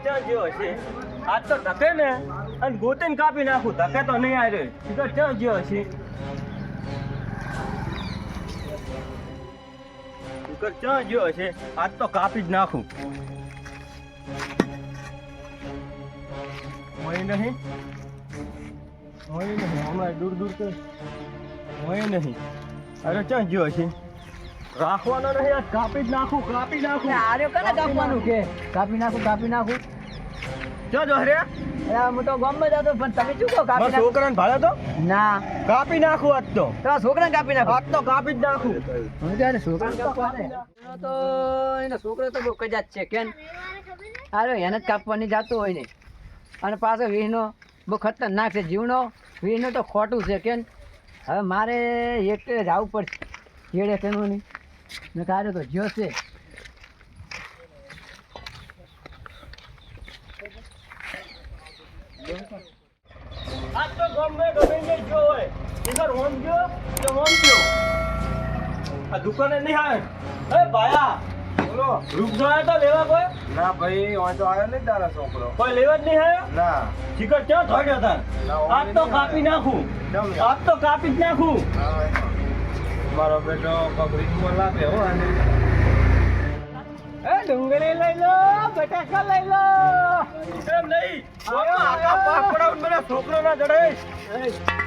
ક્યાં ગયો હશે? આજ તો ધકે ને અને ગોતીને કાપી નાખું. ધકે તો નહીં આવ્યો. શિખર ક્યાં ગયો હશે? શિખર ક્યાં ગયો હશે? આજ તો કાપી જ નાખું. હોય નહીં, હોય નહીં. હમણાં દૂર દૂર તો હોય નહીં. અરે ક્યાં ગયો હશે? રાખવાનો નહીં, આજ કાપી જ નાખું. કાપી નાખું. આર્યો કને કાપવાનું કે કાપી નાખું. ક્યાં જો રે? હું તો ગામમાં જતો પણ તમે શું કહો કાપી નાખો? છોકરાને ભાડે તો ના કાપી નાખું આજ તો. તમારા છોકરાને કાપી નાખો. આજ તો કાપી જ નાખું. હું તો એને છોકરાને કાપવા દે. તો એનો છોકરો તો બહુ કજાત છે કેમ આર્યો એને જ કાપવાની જાતું હોય ને અને પાછો વીહનો બહુ ખતરનાક છે જીવનો. વીહનો તો ખોટું છે કેમ હવે મારે એક જવું પડશે કેળે કેનું નહીં ને કાર્યો તો જ્યો છે. આજ તો ગમે ગયો હોય. ઇધર હોમ ગયો કે હોમ ગયો. આ દુકાને નહીં આવે. એ ભાયા બોલો. રૂપ જોયા તો લેવા કોઈ? ના ભાઈ હું તો આવ્યો નહીં તારા છોકરો. કોઈ લેવા જ નહીં આવ્યો? ના શિખર ક્યાં થોડ્યો તાર? આજ તો કાપી નાખું. આજ તો કાપી જ નાખું. મારો બેટો પકડીમાં લાગે હો આને. એ ડુંગળી લઈ લો બટાકા લઈ લો. એમ નહીં. આખા પાક પડાવું મને છોકરો ના જડે.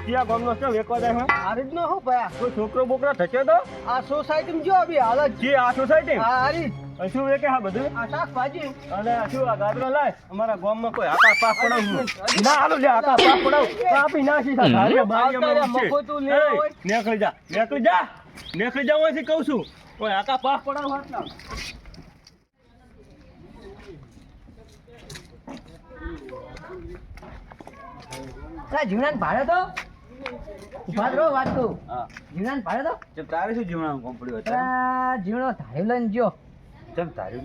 ત્યાં ગામનો છે વેકવા જાય. આ રીતનો હું ભયા કોઈ છોકરો બોકરો થશે તો આ સોસાયટી જો અભી હાલત જે આ સોસાયટી આ હારી શું વેકે હા બધું? આ શાકભાજી અને શું આ ગાજરો લાય અમારા ગામમાં કોઈ આકા પાક પડાવું ના હાલો લે આકા પાક પડાવું કાપી નાખી તા ધારિયા બારિયામાં ઉઠશે. મફતું લેવો હોય. એય, નીકળી જા નીકળી જા ઓયથી કહું છું. કોઈ આકા પાક પડાવું હાથના. જીવનાને ભાડે તો ઉભા રહો વાત કહું. હા જીવનાને ભાડે તો ચમ તારે શું જીવવાનું કોમ્પડી હતા? આ જીવણો ધાર્યું લઈને જો ચમ તારી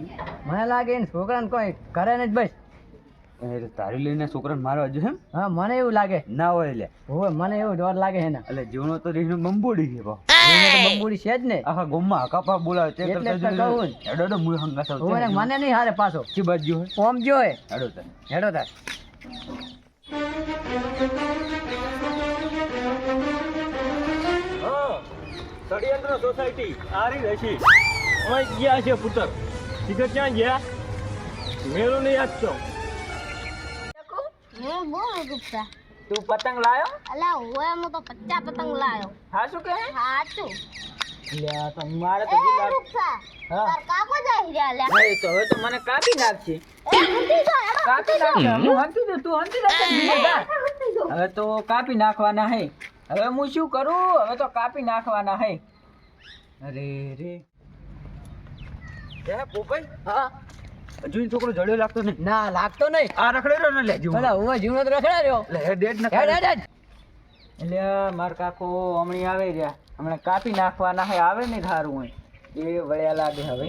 મને લાગે એને છોકરાને કોઈ કરે ને જ બસ. એટલે તારી લઈને છોકરાને મારવા જો એમ હા મને એવું લાગે. ના હોય એટલે હોવે મને એવું ડર લાગે છે ને એટલે જીવનો તો રીહનો બંબોડી છે બા. એને તો બબુડી છે જ ને આખા ગામમાં હકાપા બોલાવે તે એટલે જ કરતા તો કહું. હેડો તો મુય હંગાસા હોવે ને મને નહીં હારે પાછો કી બાજુ હોય ઓમ જો હે હેડો તને હેડો તાર. હા ષડયંત્ર સોસાયટી આ રહી હશે. ઓય ગયા છે પુત્ર. શિખર ક્યાં ગયા? મેળો નહીં આજ તો. હું બહુ ગુસ્સા. તું પતંગ લાયો અલા હોય હું તો 50 પતંગ લાયો. હા શું કહે સાચું. લ્યા તો મારે એ રૂપસા હા. તાર કાકો જાય રહ્યા લે. નહીં તો હવે તો મને કાપી નાખશે. એ હંતી જો એમાં કાપી નાખશે. હું હંતી દઉં તું હંતી નાખ હંતી જો. હવે તો કાપી નાખવાના હે. હવે હું શું કરું હવે તો કાપી નાખવાના હે. અરે રે એ પોપાઈ હા હજુ છોકરો જડ્યો લાગતો નહીં. ના લાગતો નહીં. આ રખડેલો ને લે જીવ ભલા હું જીવનો તો રખડા રહ્યો. એટલે હે ડેડ ન હેડ હેડ હેડ. એટલે માર કાકો હમણાં આવે રહ્યા હમણાં કાપી નાખવાના હે આવે ને ધારું હોય એ વળ્યા લાગે હવે.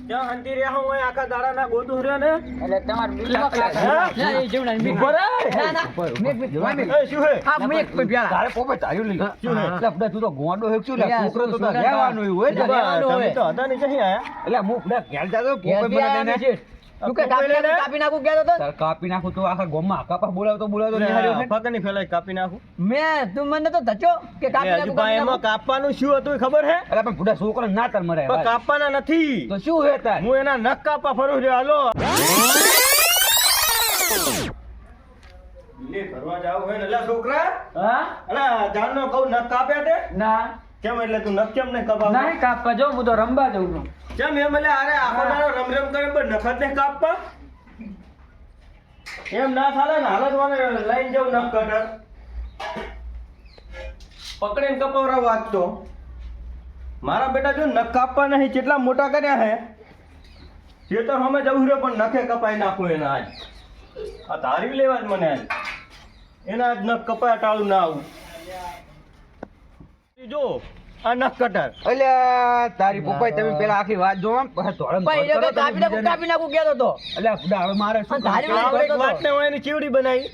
ક્યાં હંતી રહ્યા હું ઓય આખા દાડાના ગોતું રહ્યા ને? એટલે તમાર બીકમાં કાકા હે? ના એ જીવના બીક. ઉભો રહે. ના ના મેક મેક એ શું હે? હા મેક પ્યાલા તારે પોપાઈ તાર્યું લઈ શું હે? એટલે બધા તું તો ગોંડો હે શું લે યા, છોકરો તો છોકરા રહેવાનું હોય ને રહેવાનું તમે હોય. તો હતા નહીં ક્યાં આયા? એટલે હું બધા ઘેર જાતો ઘેર પોપાઈ બી મને આવે લઈને છે. તું કે કાપી નાખું કહેતો તો તાર કાપી નાખું તો આખા ગામમાં હકાપા બોલાવતો લે, નિહાળ્યો છે. ફકરની ફેલાઈ કાપી નાખું. મેં તું મને તો ધચો કે લે, કાપી હજુ નાખું ભાઈ એમાં કાપવાનું શું હતું એ ખબર હે? અરે પણ બુઢા છોકરા ના તાર મરે પણ કાપવાના નથી. તો શું હે તાર હું એના નખ કાપવા ફરું છું. હાલો લે ફરવા જાવ હોય ને લે છોકરા. હા અલા જાનનો કહું નખ કાપ્યા તે? ના કેમ એટલે તું નખ કેમ નહીં કપાવતો? નહીં કાપવા જો હું તો રમવા જઉં છું. કેમ એમ એટલે અરે આખો દાડો રમ રમ કરે પણ નખ જ નહીં કાપવા? એમ ના ચાલે ને હાલત મને લઈને જવું નખ કટર પકડીને કપાવરાવ આજ તો. મારા બેટા જો નખ કાપવા નહીં કેટલા મોટા કર્યા હે તે તો અમે જવું રહ્યો પણ નખે કપાઈ નાખું એના આજ. આ ધારી લેવા જ મને આજ એના આજ નખ કપાય ટાળું ના આવું. જો આ નખ કટર એટલે તારી પપ્પાઈ તમે પેલા આખી વાત જોવા પછી ધોળે પણ એ તો કાપી નાખું કહેતો તો. એટલે બુઢા હવે મારે શું પણ તારી કામ? વાત એક વાત ને હું એની ચીવડી બનાવી.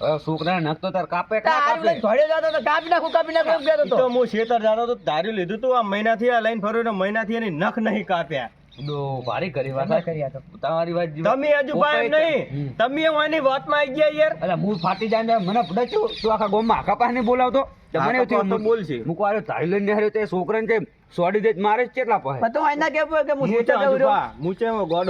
હવે છોકરાને નખ તો તાર કાપે તાર કાપે આરું લઈને ધોળે જતો તો કાપી નાખું એમ કહેતો ઈ તો. તો હું શેતર જાતો તો ધાર્યું લીધું તું આ મહિનાથી આ લાઈન ફર્યો ને મહિનાથી એની નખ નહીં કાપ્યા. દો ભારી કરી વાત કરી આ તો. તમારી વાત તમે હજુ ભાઈ એમ નહીં તમે એની વાતમાં આવી ગયા યાર અલા મૂળ ફાટી જાય ને મને પડે છું તું આખા ગામમાં આખા પાસે નહીં બોલાવતો તો મને એવું થયું, તો બોલશે. મૂકો આર્યો તારી લઈને હાર્યો તે છોકરાને તે સોડી દે મારે જ કેટલા પાસે પણ તું આઈને કેવું કે હું મૂચે ખેતર જઉં છું. મૂચે ગોડ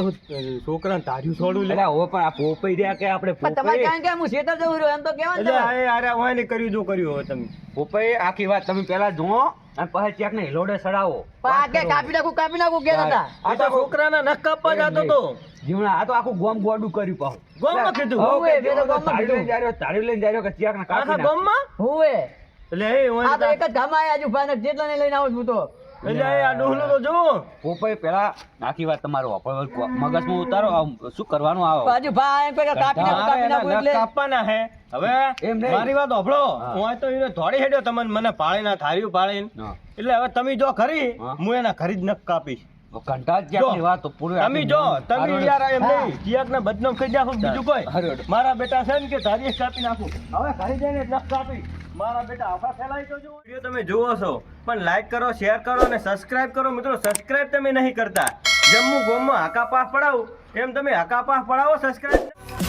છોકરાને તાર્યું છોડું લે અલા હવે પણ આ પોપઈ રહ્યા કે આપણે પણ તમારે પોપઈ કારણ કે હું ખેતર જઉં છું એમ તો કહેવાનું એટલે તમારે. આ અરે હોય ને કર્યું જો કર્યું હવે તમે પોપઈ આખી વાત તમે પેલા જુઓ અને પછી ચેક ને હિલોડે સડાવો પણ આ કે કાપી નાખું કહેતા હતા. આ તો છોકરાના નખ કાપવા જતો તો જીવણા આ તો આખું ગોમ ગોડું કર્યું પાછું ગોમમાં કીધું હોવે, મેં તો ગામમાં તારી લઈને કીધું. જાર્યો, તારી લઈને જાર્યો કે ચેક ને કાપી આખા નાખ. ગામમાં હોવે. એટલે એ હોય આ તો એક જ ધામ આયા હજુ ભાઈ જેટલા ને લઈને આવું છું તો. એટલે એ આ ડોહલો તો જો પોપઈ પેલા આખી વાત તમારો વાપરવા મગજમાં ઉતારો આમ શું કરવાનું આવે હજુ ભાઈ એમ કહે કે કાપી મારે નાખું એના નખ એટલે. કાપવાના હે હવે એમ નહીં. મારી વાત હોભળો હા. હું તો એને ધોડી હેડ્યો તમને મને પાળીને થાર્યું પાળીને હા. એટલે હવે તમે જો ખરી હા. હું એના ખરી જ નખ કાપીશ કંટાળ ચેકની વાત તો પૂરી તમે જો તમે યાર એમ નહીં ચિયાક ને બદનામ કરી નાખો બીજું કોઈ હારું. મારા બેટા છે ને કે તારી જ કાપી નાખું હવે ઘરે જઈને જ નખ કાપી મારા બેટા આફા ફેલાઈ તો જો વિડીયો તમે જુઓ છો પણ લાઈક કરો શેર કરો અને સબસ્ક્રાઇબ કરો મિત્રો સબસ્ક્રાઇબ તમે નહીં કરતા જેમ હું ગોમમાં હાકા પાસ પડાવું એમ તમે હાકા પાસ પડાવો સબસ્ક્રાઇબ